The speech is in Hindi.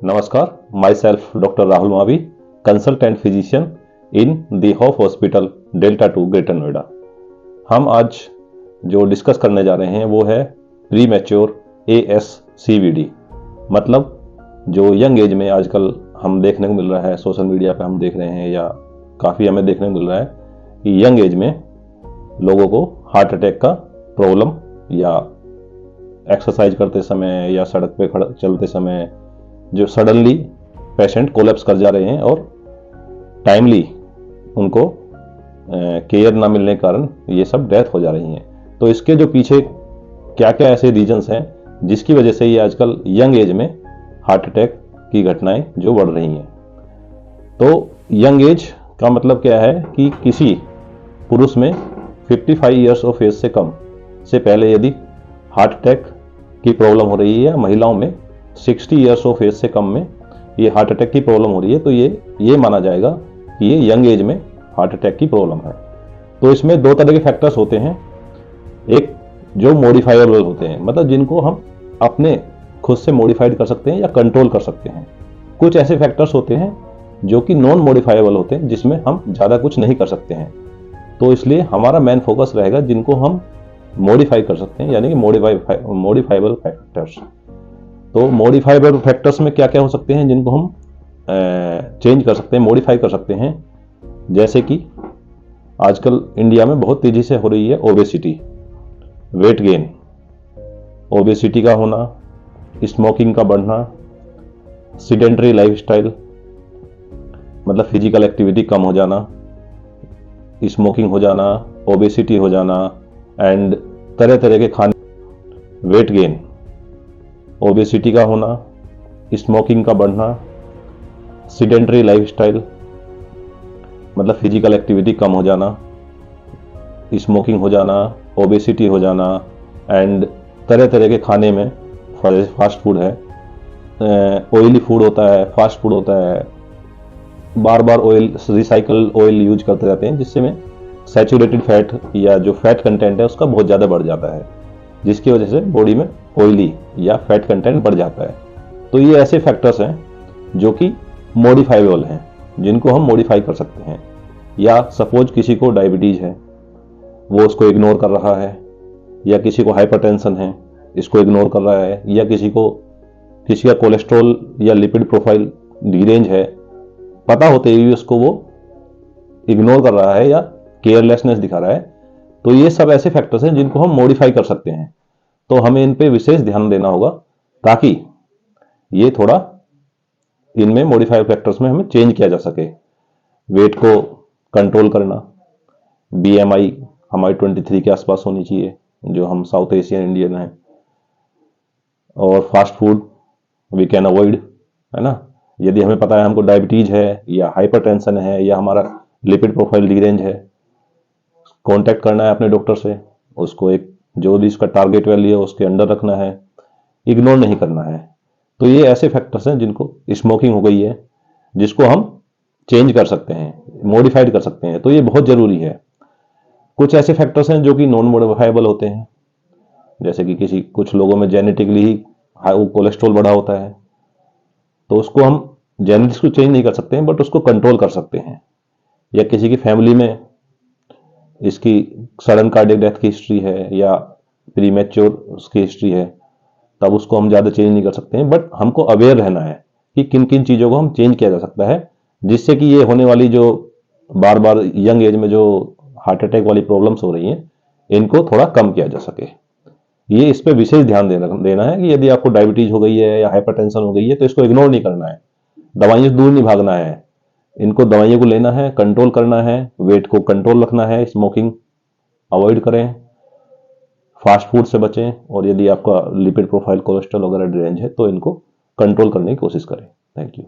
नमस्कार, myself doctor Rahul Mavi, consultant physician in the hof hospital, delta 2, greater Noida. हम आज जो डिस्कस करने जा रहे हैं वो है प्री मैच्योर ASCVD। मतलब जो यंग एज में आजकल हम देखने को मिल रहा है, सोशल मीडिया पे हम देख रहे हैं या काफ़ी हमें देखने को मिल रहा है कि यंग एज में लोगों को हार्ट अटैक का प्रॉब्लम या एक्सरसाइज करते समय या सड़क पे चलते समय जो सडनली पेशेंट कोलैप्स कर जा रहे हैं और टाइमली उनको केयर ना मिलने के कारण ये सब डेथ हो जा रही हैं। तो इसके जो पीछे क्या क्या ऐसे रीजंस हैं जिसकी वजह से ये आजकल यंग एज में हार्ट अटैक की घटनाएं जो बढ़ रही हैं। तो यंग एज का मतलब क्या है कि किसी पुरुष में 55 ईयर्स ऑफ एज से कम से पहले यदि हार्ट अटैक की प्रॉब्लम हो रही है या महिलाओं में 60 ईयर्स ऑफ एज से कम में ये हार्ट अटैक की प्रॉब्लम हो रही है तो ये माना जाएगा कि ये यंग एज में हार्ट अटैक की प्रॉब्लम है। तो इसमें दो तरह के फैक्टर्स होते हैं। एक जो मॉडिफाइबल होते हैं, मतलब जिनको हम अपने खुद से मॉडिफाइड कर सकते हैं या कंट्रोल कर सकते हैं। कुछ ऐसे फैक्टर्स होते हैं जो कि नॉन मॉडिफाइबल होते हैं, जिसमें हम ज़्यादा कुछ नहीं कर सकते हैं। तो इसलिए हमारा मेन फोकस रहेगा जिनको हम मॉडिफाई कर सकते हैं, यानी कि मॉडिफाइबल फैक्टर्स। तो मॉडिफाइबल फैक्टर्स में क्या क्या हो सकते हैं जिनको हम चेंज कर सकते हैं, मॉडिफाई कर सकते हैं। जैसे कि आजकल इंडिया में बहुत तेजी से हो रही है ओबेसिटी, वेट गेन, ओबेसिटी का होना, स्मोकिंग का बढ़ना, सीडेंटरी लाइफस्टाइल मतलब फिजिकल एक्टिविटी कम हो जाना, स्मोकिंग हो जाना, ओबेसिटी हो जाना एंड तरह तरह के खाने, वेट गेन, ओबेसिटी का होना, स्मोकिंग का बढ़ना, सीडेंटरी लाइफस्टाइल मतलब फिजिकल एक्टिविटी कम हो जाना, स्मोकिंग हो जाना, ओबेसिटी हो जाना एंड तरह तरह के खाने में फास्ट फूड है, ऑयली फूड होता है, फास्ट फूड होता है, बार बार ऑयल, रिसाइकल ऑयल यूज करते रहते हैं, जिससे में सैचुरेटेड फैट या जो फैट कंटेंट है उसका बहुत ज़्यादा बढ़ जाता है, जिसकी वजह से बॉडी में ऑयली या फैट कंटेंट बढ़ जाता है। तो ये ऐसे फैक्टर्स हैं जो कि मॉडिफाइबल हैं, जिनको हम मॉडिफाई कर सकते हैं। या सपोज किसी को डायबिटीज है, वो उसको इग्नोर कर रहा है, या किसी को हाइपरटेंशन है, इसको इग्नोर कर रहा है, या किसी का कोलेस्ट्रॉल या लिपिड प्रोफाइल डीरेंज है, पता होते ही उसको वो इग्नोर कर रहा है या केयरलेसनेस दिखा रहा है। तो ये सब ऐसे फैक्टर्स हैं जिनको हम मॉडिफाई कर सकते हैं। तो हमें इन पे विशेष ध्यान देना होगा ताकि ये थोड़ा इनमें मॉडिफाइड फैक्टर्स में हमें चेंज किया जा सके। वेट को कंट्रोल करना, BMI हमारी 23 के आसपास होनी चाहिए, जो हम साउथ एशियन इंडियन हैं। और fast food we can avoid, है ना। यदि हमें पता है हमको डायबिटीज है या हाइपरटेंशन है या हमारा लिपिड प्रोफाइल डीरेंज है, कांटेक्ट करना है अपने डॉक्टर से, उसको एक जो भी उसका टारगेट वैल्यू है उसके अंडर रखना है, इग्नोर नहीं करना है। तो ये ऐसे फैक्टर्स हैं जिनको, स्मोकिंग हो गई है, जिसको हम चेंज कर सकते हैं, मॉडिफाइड कर सकते हैं। तो ये बहुत जरूरी है। कुछ ऐसे फैक्टर्स हैं जो कि नॉन मॉडिफाइबल होते हैं, जैसे कि कुछ लोगों में जेनेटिकली ही कोलेस्ट्रॉल बढ़ा होता है, तो उसको हम जेनेटिक्स को चेंज नहीं कर सकते हैं बट उसको कंट्रोल कर सकते हैं। या किसी की फैमिली में इसकी सडन कार्डियक डेथ की हिस्ट्री है या प्रीमेच्योर उसकी हिस्ट्री है, तब उसको हम ज़्यादा चेंज नहीं कर सकते हैं। बट हमको अवेयर रहना है कि किन किन चीज़ों को हम चेंज किया जा सकता है, जिससे कि ये होने वाली जो बार बार यंग एज में जो हार्ट अटैक वाली प्रॉब्लम्स हो रही हैं, इनको थोड़ा कम किया जा सके। ये इस पर विशेष ध्यान देना है कि यदि आपको डायबिटीज हो गई है या हाइपरटेंशन हो गई है तो इसको इग्नोर नहीं करना है, दवाइयों से दूर नहीं भागना है, इनको दवाइयों को लेना है, कंट्रोल करना है, वेट को कंट्रोल रखना है, स्मोकिंग अवॉइड करें, फास्ट फूड से बचें, और यदि आपका लिपिड प्रोफाइल कोलेस्ट्रॉल वगैरह रेंज है तो इनको कंट्रोल करने की कोशिश करें। Thank you.